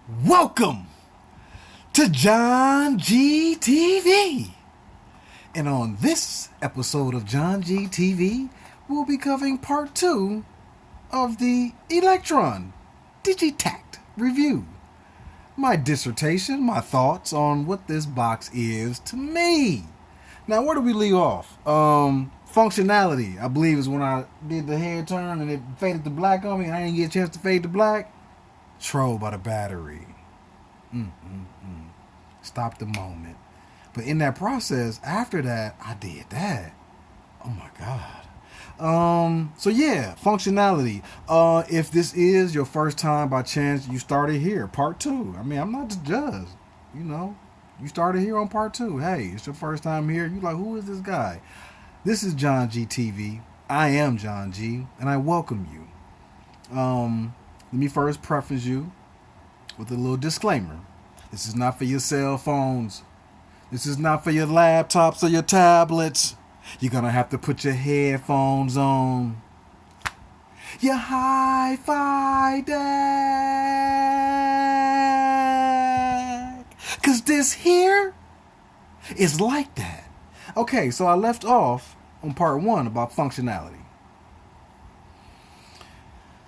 Welcome to JohnG TV. And on this episode of JohnG TV, we'll be covering part 2 of the Elektron Digitakt review. My dissertation, my thoughts on what this box is to me. Now, where do we leave off? Functionality, I believe, is when I did the head turn and it faded to black on me and I didn't get a chance to fade to black. Troll by the battery. Stop the moment. But in that process, after that, I did that. Oh my God. So yeah, functionality. If this is your first time by chance, you started here, part 2. I mean, I'm not the judge. You know, you started here on part 2. Hey, it's your first time here. You like, who is this guy? This is JohnG TV. I am John G, and I welcome you. Let me first preface you with a little disclaimer. This is not for your cell phones. This is not for your laptops or your tablets. You're going to have to put your headphones on. Your hi-fi deck. Because this here is like that. Okay, so I left off on part 1 about functionality.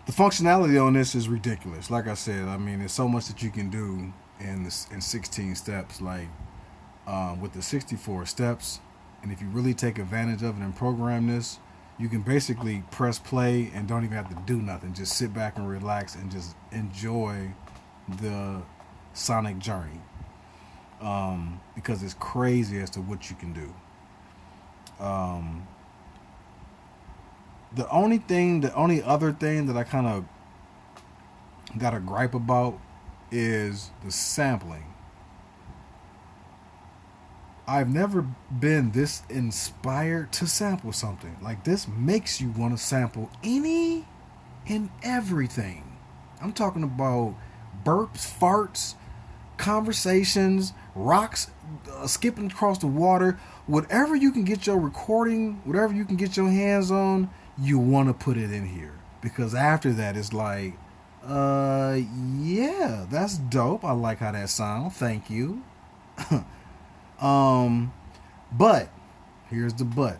The functionality on this is ridiculous. Like I said, I mean, there's so much that you can do in 16 steps, like with the 64 steps. And if you really take advantage of it and program this, you can basically press play and don't even have to do nothing. Just sit back and relax and just enjoy the sonic journey, because it's crazy as to what you can do. The only other thing that I kind of got a gripe about is the sampling. I've never been this inspired to sample something. Like, this makes you want to sample any and everything. I'm talking about burps, farts, conversations, rocks, skipping across the water. Whatever you can get your recording, whatever you can get your hands on, you want to put it in here. Because after that, it's like, yeah, that's dope. I like how that sounds. Thank you. But here's the but.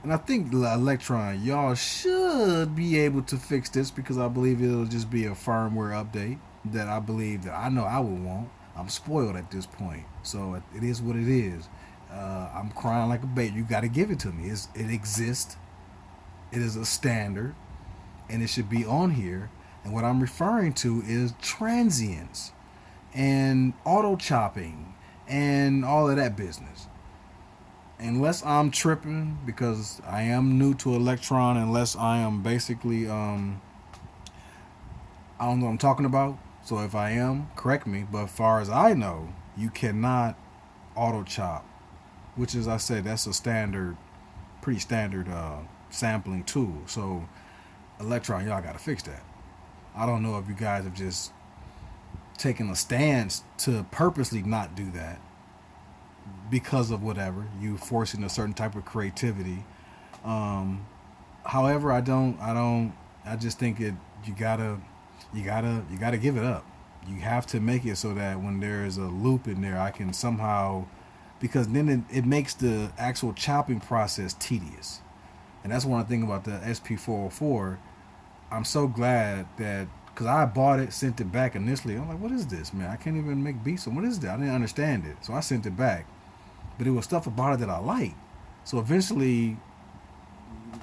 And I think Elektron, y'all should be able to fix this, because I believe it'll just be a firmware update that I believe that I know I would want. I'm spoiled at this point. So it is what it is. I'm crying like a baby. You got to give it to me. It exists. It is a standard, and it should be on here. And what I'm referring to is transients and auto chopping and all of that business. Unless I'm tripping, because I am new to Elektron, unless I am basically, I don't know what I'm talking about. So if I am, correct me. But as far as I know, you cannot auto chop, which is, I said, that's a standard, pretty standard sampling tool. So Elektron, y'all got to fix that. I don't know if you guys have just taken a stance to purposely not do that because of whatever, you forcing a certain type of creativity. However, I just think you gotta give it up. You have to make it so that when there is a loop in there, I can somehow, because then it makes the actual chopping process tedious. And that's one thing about the SP404. I'm so glad that, because I bought it, sent it back initially. I'm like, what is this, man? I can't even make beats. What is that? I didn't understand it. So I sent it back. But it was stuff about it that I liked. So eventually,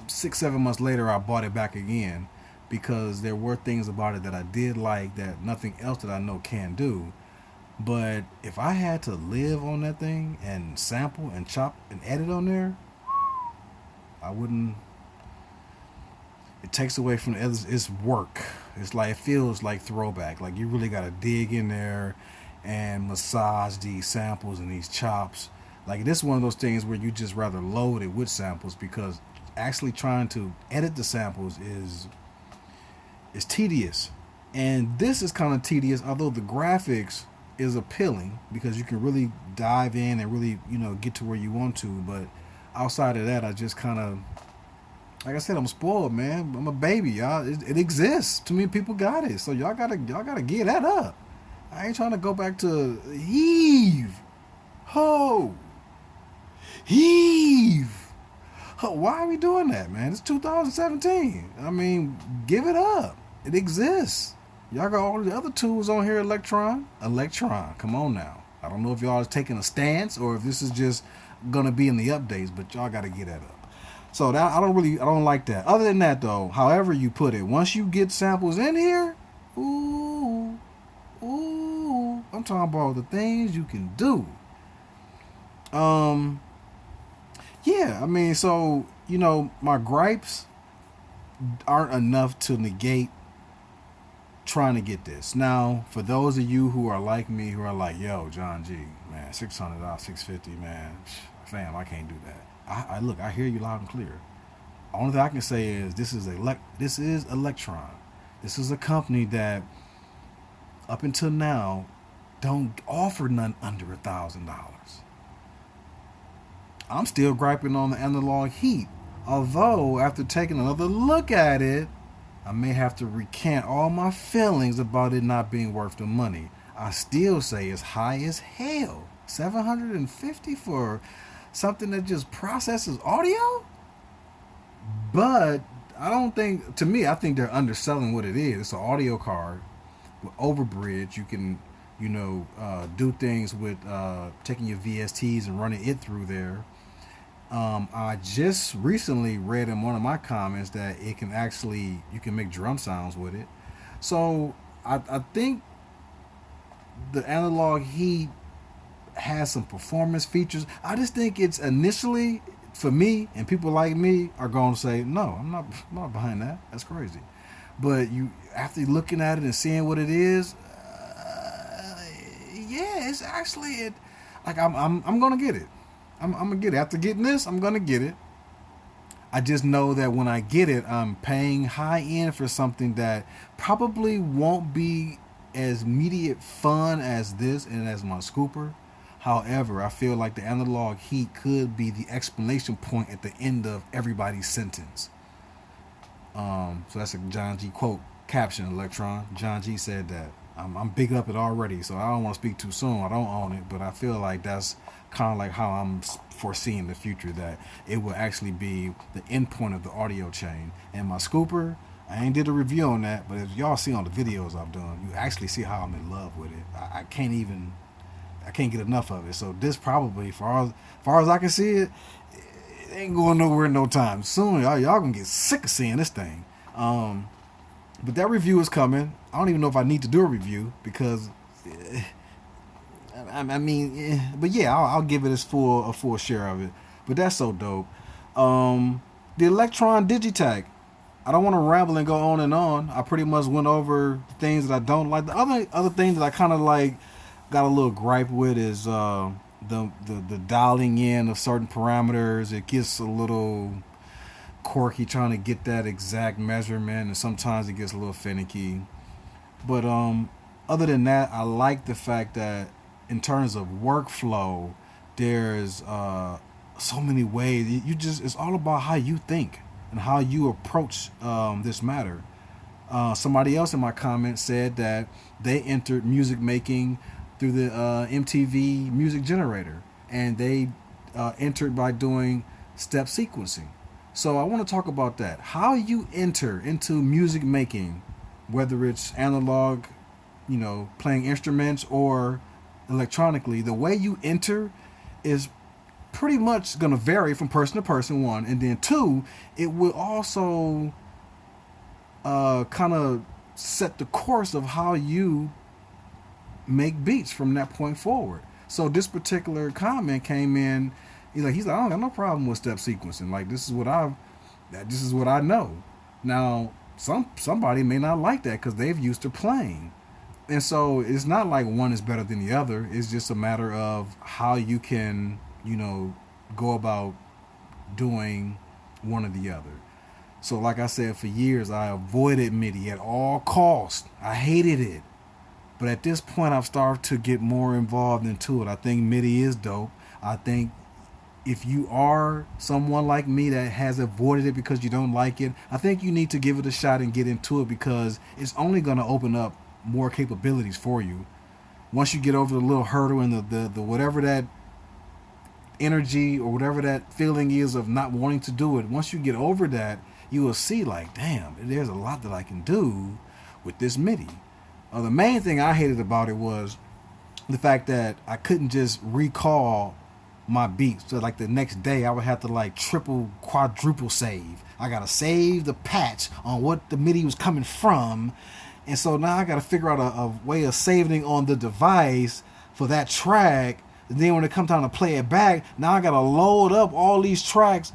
6-7 months later, I bought it back again, because there were things about it that I did like that nothing else that I know can do. But if I had to live on that thing and sample and chop and edit on there, I wouldn't. It takes away from its work. It's like, it feels like throwback. Like, you really got to dig in there and massage these samples and these chops. Like, this is one of those things where you just rather load it with samples, because actually trying to edit the samples is tedious. And this is kind of tedious, although the graphics is appealing, because you can really dive in and really, get to where you want to. But outside of that, I just kind of, like I said, I'm spoiled, man. I'm a baby, y'all. It exists. Too many people got it, so y'all gotta get that up. I ain't trying to go back to heave, ho, heave. Why are we doing that, man? It's 2017. I mean, give it up. It exists. Y'all got all the other tools on here, Elektron. Elektron, come on now. I don't know if y'all is taking a stance or if this is just gonna be in the updates, but y'all got to get that up. So that I don't like that. Other than that, though, however you put it, once you get samples in here, ooh, I'm talking about the things you can do. Yeah, I mean, so, my gripes aren't enough to negate trying to get this. Now, for those of you who are like me, who are like, yo, JohnG, man, $600, $650, man, fam, I can't do that. I look, I hear you loud and clear. Only thing I can say is this is Elektron. This is a company that, up until now, don't offer none under $1,000. I'm still griping on the analog heat. Although, after taking another look at it, I may have to recant all my feelings about it not being worth the money. I still say it's high as hell. $750 for something that just processes audio? But I think they're underselling what it is. It's an audio card with overbridge. You can, do things with taking your VSTs and running it through there. I just recently read in one of my comments that you can make drum sounds with it. So I think the analog heat has some performance features. I just think it's initially, for me, and people like me are going to say, no, I'm not behind that. That's crazy. But after looking at it and seeing what it is, yeah, it's actually I'm gonna get it. I'm gonna get it. After getting this, I'm gonna get it. I just know that when I get it, I'm paying high end for something that probably won't be as immediate fun as this and as my scooper. However, I feel like the analog heat could be the explanation point at the end of everybody's sentence. So that's a JohnG quote caption, Elektron. JohnG said that. I'm big up it already, so I don't want to speak too soon. I don't own it, but I feel like that's kind of like how I'm foreseeing the future, that it will actually be the end point of the audio chain. And my scooper, I ain't did a review on that, but if y'all see on the videos I've done, you actually see how I'm in love with it. I can't get enough of it. So this probably, far as I can see it, it ain't going nowhere in no time soon. Y'all gonna get sick of seeing this thing. But that review is coming. I don't even know if I need to do a review because, but yeah, I'll give it a full share of it. But that's so dope. The Elektron Digitakt. I don't want to ramble and go on and on. I pretty much went over things that I don't like. The other thing that I kind of like, got a little gripe with is the dialing in of certain parameters. It gets a little quirky trying to get that exact measurement, and sometimes it gets a little finicky. But other than that, I like the fact that in terms of workflow, there's so many ways. It's all about how you think and how you approach this matter. Somebody else in my comments said that they entered music making through the MTV music generator, and they entered by doing step sequencing. So I want to talk about that. How you enter into music making, whether it's analog, playing instruments, or electronically, the way you enter is pretty much going to vary from person to person, one. And then two, it will also kind of set the course of how you make beats from that point forward. So this particular comment came in, he's like, I don't got no problem with step sequencing. Like, this is what I know. Now, somebody may not like that because they've used to playing. And so it's not like one is better than the other. It's just a matter of how you can, go about doing one or the other. So like I said, for years, I avoided MIDI at all costs. I hated it. But at this point, I've started to get more involved into it. I think MIDI is dope. I think if you are someone like me that has avoided it because you don't like it, I think you need to give it a shot and get into it, because it's only going to open up more capabilities for you. once you get over the little hurdle and the whatever that energy or whatever that feeling is of not wanting to do it, once you get over that, you will see like, damn, there's a lot that I can do with this MIDI. The main thing I hated about it was the fact that I couldn't just recall my beats. So like the next day I would have to like triple, quadruple save. I gotta save the patch on what the MIDI was coming from. And so now I gotta figure out a way of saving on the device for that track. And then when it comes time to play it back, now I gotta load up all these tracks.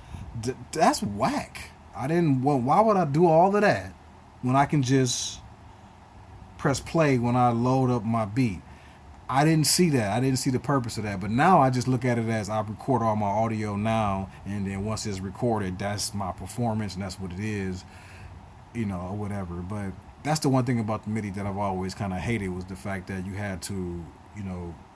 That's whack. Why would I do all of that when I can just press play when I load up my beat? I didn't see that. I didn't see the purpose of that. But now I just look at it as I record all my audio now, and then once it's recorded, that's my performance, and that's what it is, or whatever. But that's the one thing about the MIDI that I've always kind of hated, was the fact that you had to,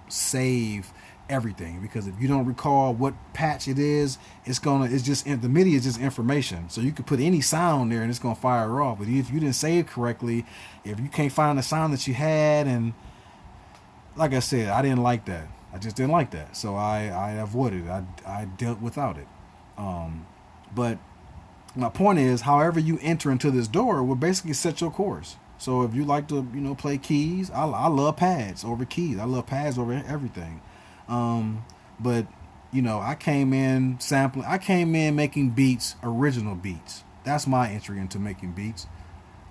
save everything, because if you don't recall what patch it is, the MIDI is just information. So you could put any sound there and it's gonna fire off. But if you didn't save correctly, if you can't find the sound that you had, and like I said, I didn't like that. I just didn't like that. So I avoided it. I dealt without it. But my point is, however you enter into this door will basically set your course. So if you like to, play keys, I love pads over keys. I love pads over everything. But I came in sampling. I came in making beats, original beats. That's my entry into making beats.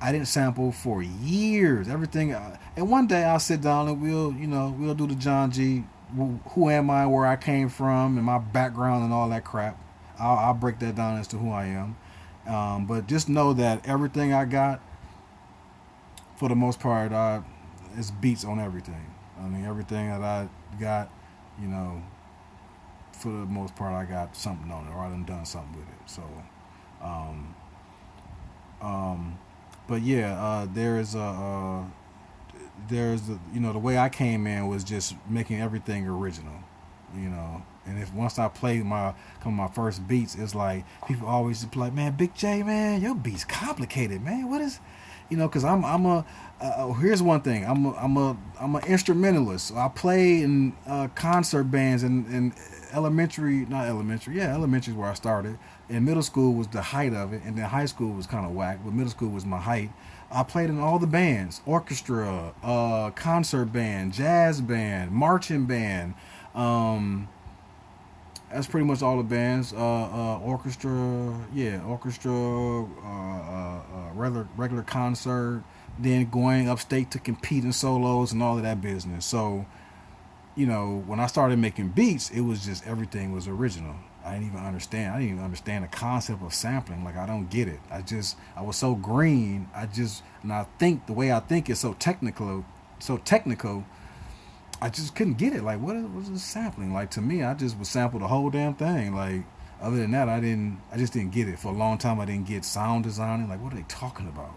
I didn't sample for years. Everything, and one day I'll sit down and we'll do the JohnG. Who am I? Where I came from, and my background and all that crap. I'll break that down as to who I am. But just know that everything I got, for the most part, it's beats on everything. I mean, everything that I got, for the most part, I got something on it, or I done something with it. So, but yeah, there's the way I came in was just making everything original, and if once I played my first beats, it's like people always be like, man, Big J, man, your beats complicated, man. What is, because here's one thing, I'm a instrumentalist. So I play in concert bands and elementary is where I started. And middle school was the height of it, and then high school was kind of whack, but middle school was my height. I played in all the bands: orchestra, concert band, jazz band, marching band. That's pretty much all the bands. Orchestra, regular concert. Then going upstate to compete in solos and all of that business. So, when I started making beats, it was just everything was original. I didn't even understand the concept of sampling. Like, I don't get it. I was so green. And I think the way I think is so technical. I just couldn't get it. Like, what was this sampling? Like, to me, I just would sample the whole damn thing. Like, other than that, I just didn't get it. For a long time, I didn't get sound designing. Like, what are they talking about?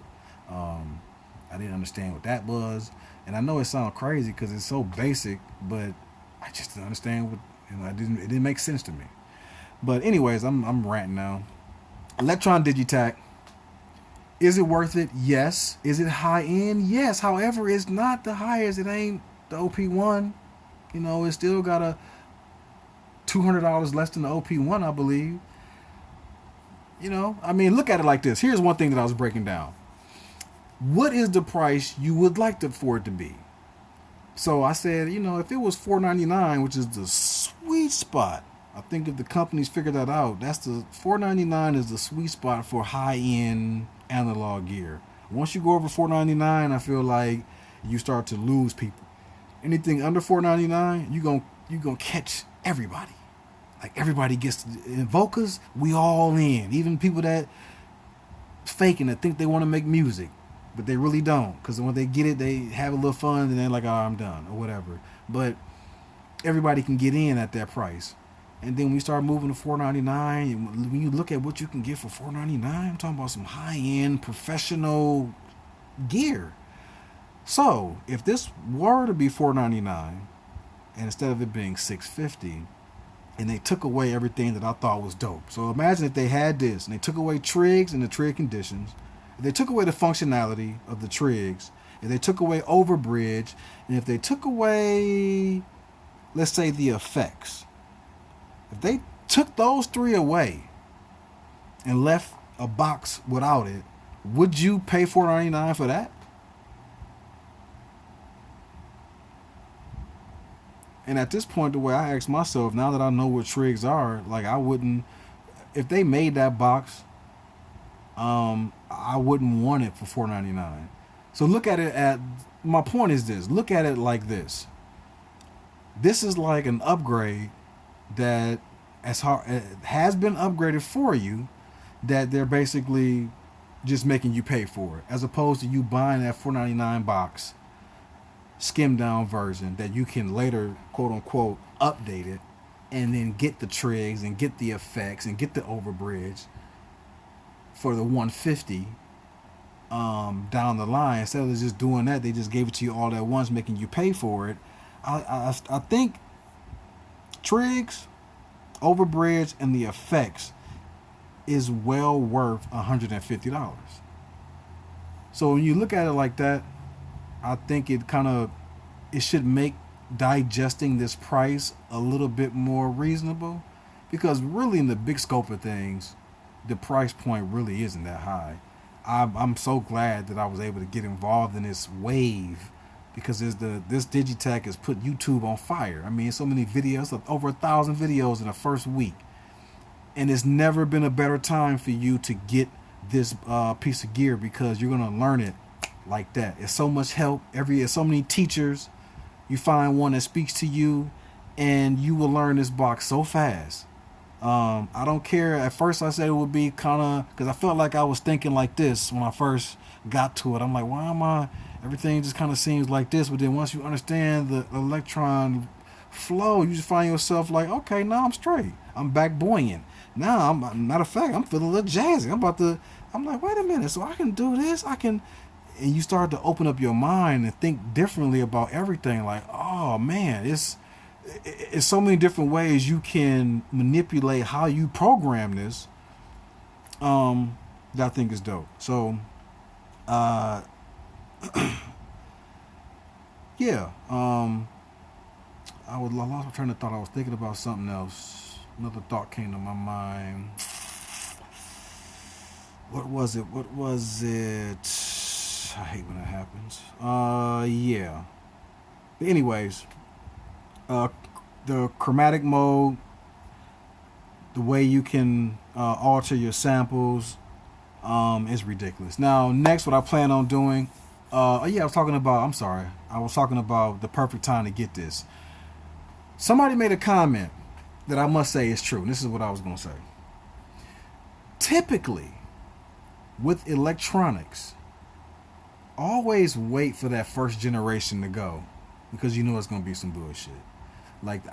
I didn't understand what that was. And I know it sounds crazy because it's so basic, but I just didn't understand it didn't make sense to me. But anyways, I'm ranting now. Elektron Digitakt. Is it worth it? Yes. Is it high end? Yes. However, it's not the highest. It ain't the OP1. It still got a $200 less than the OP1, I believe. I mean, look at it like this. Here's one thing that I was breaking down. What is the price you would like for it to be? So I said, if it was $4.99, which is the sweet spot, I think if the companies figure that out, that's the $4.99 is the sweet spot for high-end analog gear. Once you go over $4.99, I feel like you start to lose people. Anything under $4.99, you gonna catch everybody. Like, everybody gets Vocas, we all in. Even people that faking that think they want to make music, but they really don't. Because when they get it, they have a little fun and they're like, oh, I'm done or whatever. But everybody can get in at that price. And then we start moving to $4.99. And when you look at what you can get for $4.99, I'm talking about some high-end professional gear. So if this were to be $4.99, and instead of it being $6.50, and they took away everything that I thought was dope. So imagine if they had this, and they took away trigs and the trig conditions. If they took away the functionality of the trigs, if they took away overbridge, and if they took away, let's say, the effects, if they took those three away and left a box without it, would you pay $4.99 for that? And at this point, the way I ask myself, now that I know what trigs are, like, I wouldn't, if they made that box, I wouldn't want it for $4.99. So look at it at, my point is this, look at it like this. This is like an upgrade that has been upgraded for you, that they're basically just making you pay for it, as opposed to you buying that $4.99 box, skim down version that you can later, quote unquote, update it, and then get the trigs and get the effects and get the overbridge for the $150 down the line. Instead of just doing that, they just gave it to you all at once, making you pay for it. I think trigs, overbridge, and the effects is well worth $150. So when you look at it like that, I think it should make digesting this price a little bit more reasonable, because really in the big scope of things, the price point really isn't that high. I'm so glad that I was able to get involved in this wave, because this Digitakt has put YouTube on fire. I mean, so many videos, over 1,000 videos in the first week. And it's never been a better time for you to get this piece of gear, because you're going to learn it like that. It's so much help. There's so many teachers. You find one that speaks to you, and you will learn this box so fast. I don't care. At first I said it would be kind of, because I felt like I was thinking like this when I first got to it. I'm like, why am I, everything just kind of seems like this. But then once you understand the electron flow, you just find yourself like, okay, now I'm straight. I'm back buoyant. Now, matter of fact, I'm feeling a little jazzy. I'm like, wait a minute, so I can do this? And you start to open up your mind and think differently about everything. Like, oh man, it's so many different ways you can manipulate how you program this, that I think is dope. So, yeah, I lost my train of thought. I was thinking about something else. Another thought came to my mind. What was it? I hate when that happens. Yeah. But anyways, the chromatic mode, the way you can alter your samples, is ridiculous. Now, next, what I plan on doing, I was talking about the perfect time to get this. Somebody made a comment that I must say is true. And this is what I was going to say. Typically, with electronics, always wait for that first generation to go, because you know it's going to be some bullshit. Like the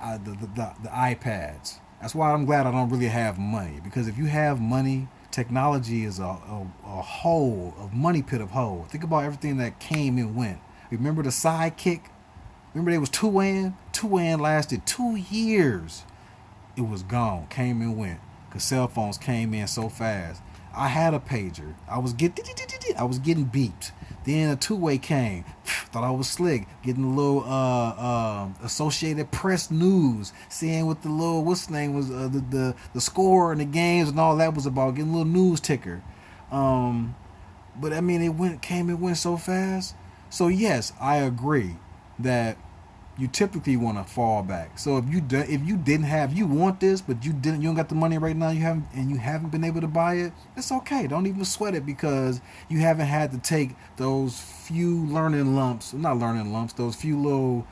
iPads. That's why I'm glad I don't really have money, because if you have money, technology is a hole of money pit of hole. Think about everything that came and went. Remember the Sidekick? Remember there was Two-An? Two-An lasted 2 years. It was gone, came and went, because cell phones came in so fast. I had a pager. I was getting beeped. Then a two-way came. Thought I was slick. Getting a little Associated Press news, seeing what the little, what's the name was, the score and the games and all that was about. Getting a little news ticker. But I mean, it came and went so fast. So yes, I agree that you typically want to fall back. So if you want this, but you don't got the money right now, you haven't been able to buy it, it's okay. Don't even sweat it, because you haven't had to take those few those few little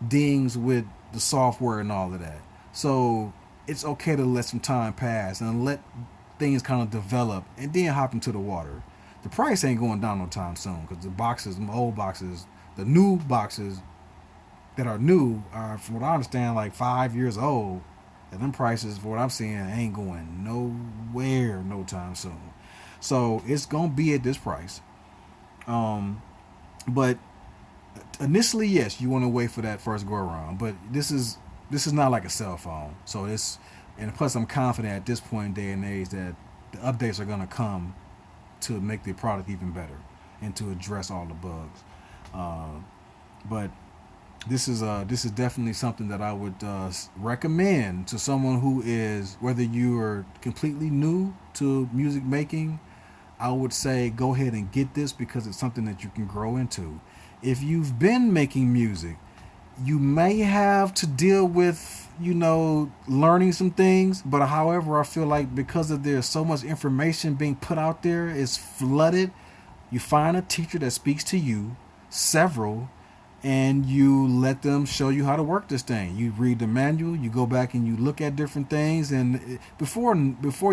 dings with the software and all of that. So it's okay to let some time pass and let things kind of develop, and then hop into the water. The price ain't going down no time soon, because the old boxes, the new boxes that are new are, from what I understand, like 5 years old, and them prices, for what I'm seeing, ain't going nowhere no time soon. So it's gonna be at this price. But initially, yes, you want to wait for that first go around. But this is not like a cell phone. So and plus I'm confident at this point in day and age that the updates are gonna come to make the product even better and to address all the bugs. But this is definitely something that I would recommend to someone who is, whether you are completely new to music making. I would say go ahead and get this because it's something that you can grow into. If you've been making music, you may have to deal with, learning some things. But however, I feel like because of there's so much information being put out there, it's flooded. You find a teacher that speaks to you, several, and you let them show you how to work this thing. You read the manual, you go back and you look at different things, and before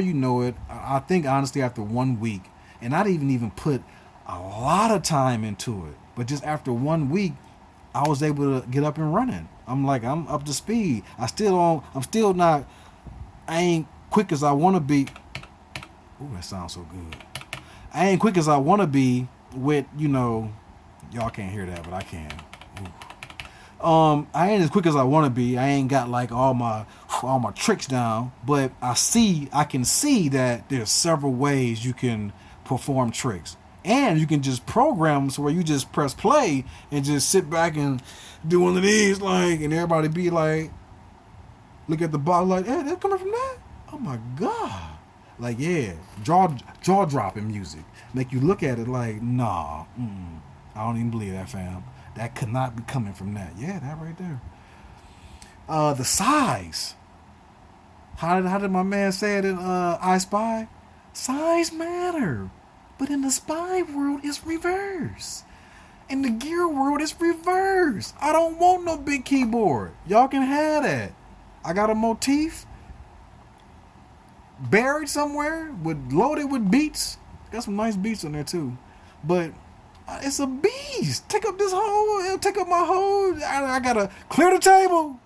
you know it, I think honestly after 1 week, and I didn't even put a lot of time into it, but just after 1 week, I was able to get up and running. I'm up to speed. I ain't quick as I want to be. Ooh, that sounds so good. I ain't quick as I want to be with, y'all can't hear that, but I can. I ain't as quick as I want to be. I ain't got like all my tricks down, but I can see that there's several ways you can perform tricks, and you can just program them so where you just press play and just sit back and do one of these, and everybody be like, look at the bottle like, hey, that's coming from that? Oh my God. Yeah, jaw dropping music. Make you look at it like, nah, I don't even believe that, fam. That could not be coming from that. Yeah, that right there. The size. How did my man say it in I Spy? Size matter. But in the spy world, it's reverse. In the gear world, it's reverse. I don't want no big keyboard. Y'all can have that. I got a motif buried somewhere loaded with beats. Got some nice beats on there too. But it's a beast. Take up my whole. I gotta clear the table.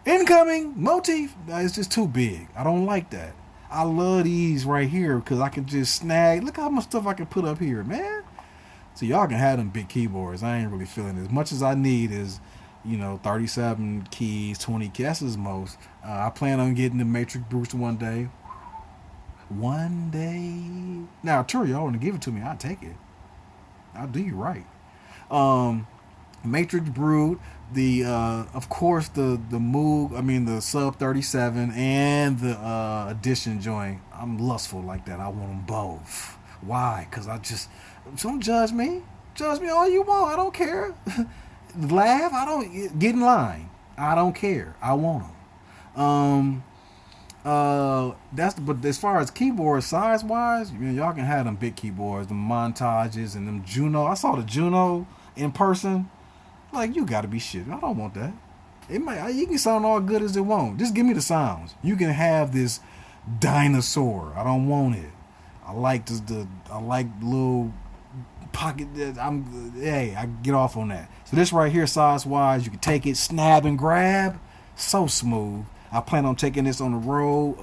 Incoming motif. It's just too big. I don't like that. I love these right here because I can just snag. Look how much stuff I can put up here, man. So y'all can have them big keyboards. I ain't really feeling it. As much as I need is, 37 keys, 20 keys. That's as most. I plan on getting the Matrix Brutes one day. One day. Now, sure, y'all want to give it to me, I'll take it. I'll do you right. Matrix Brood, of course the Moog, the Sub 37 and the Edition joint. I'm lustful like that. I want them both. Why? Because don't judge me. Judge me all you want. I don't care. Laugh. Get in line. I don't care. I want them. But as far as keyboard size wise, y'all can have them big keyboards, the montages and them Juno. I saw the Juno in person. You gotta be shit. I don't want that. You can sound all good as it won't. Just give me the sounds. You can have this dinosaur. I don't want it. I like I like little pocket. I get off on that. So this right here, size wise, you can take it, snap and grab. So smooth. I plan on taking this on the road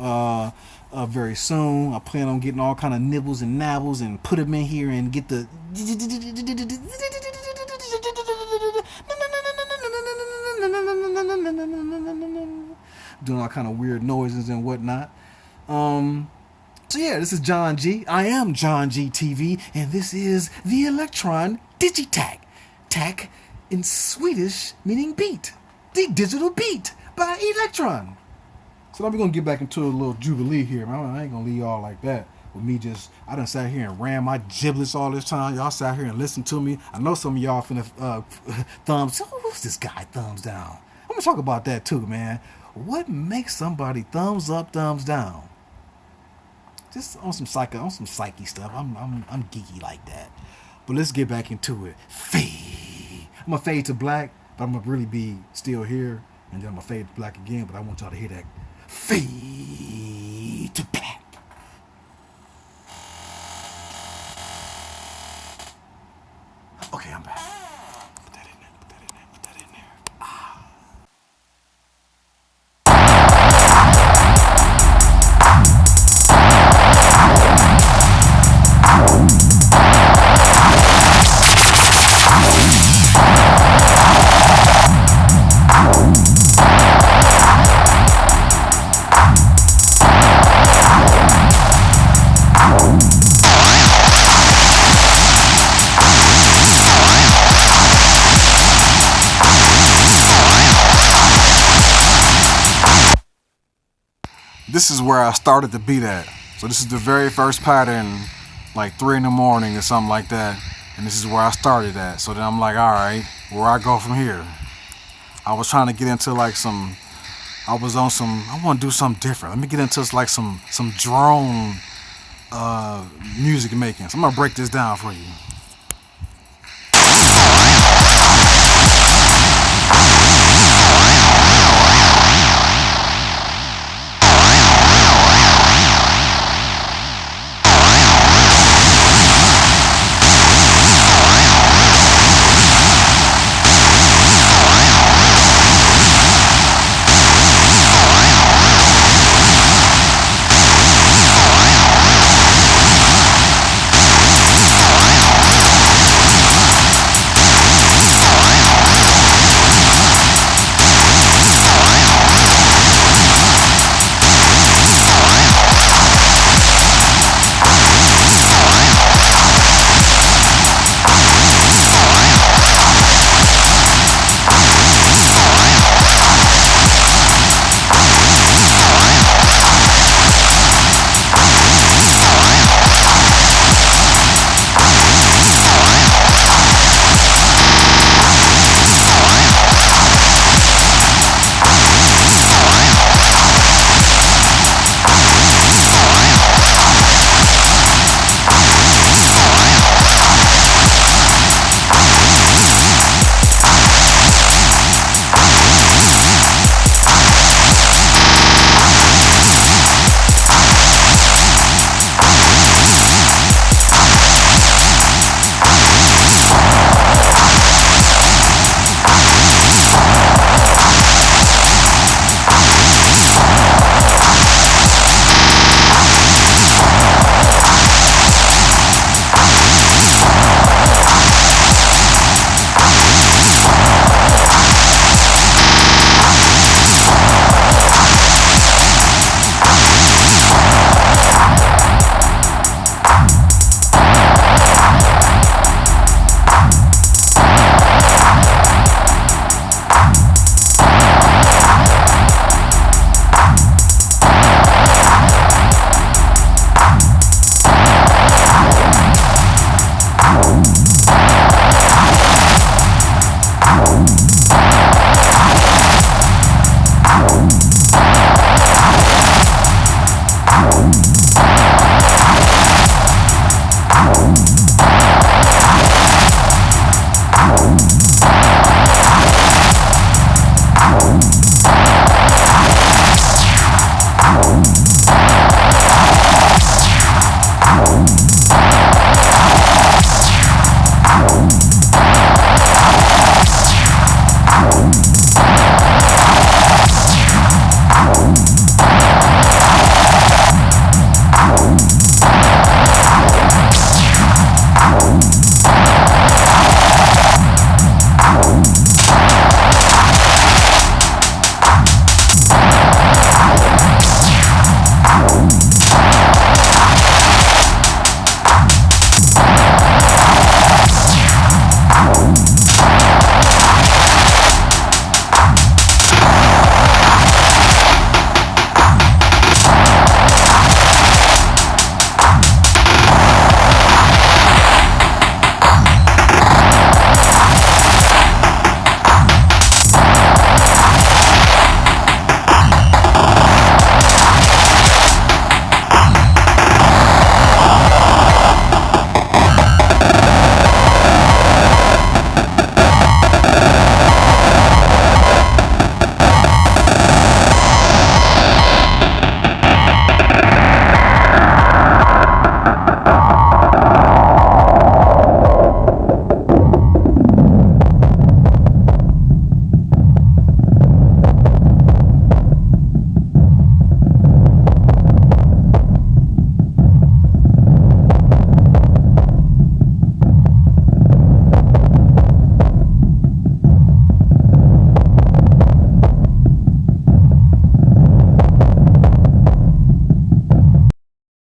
very soon. I plan on getting all kind of nibbles and nabbles and put them in here and get the doing all kind of weird noises and whatnot. So yeah, this is John G. I am JohnG TV, and this is the Elektron Digitakt. Tak in Swedish meaning beat. The digital beat by Elektron. So I'm gonna get back into a little jubilee here, man. I ain't gonna leave y'all like that with me I done sat here and ran my giblets all this time. Y'all sat here and listened to me. I know some of y'all finna thumbs. Who's this guy? Thumbs down. I'm gonna talk about that too, man. What makes somebody thumbs up, thumbs down? Just on some psyche stuff. I'm geeky like that. But let's get back into it. Fade. I'm gonna fade to black, but I'm gonna really be still here, and then I'm gonna fade to black again. But I want y'all to hear that fade to black. Okay, I'm back. Put that in there. this is where I started the beat at. So this is the very first pattern, like 3 in the morning or something like that. And this is where I started at. So then I'm like, all right, where I go from here? I was trying to get into like I want to do something different. Let me get into like some drone music making. So I'm gonna break this down for you.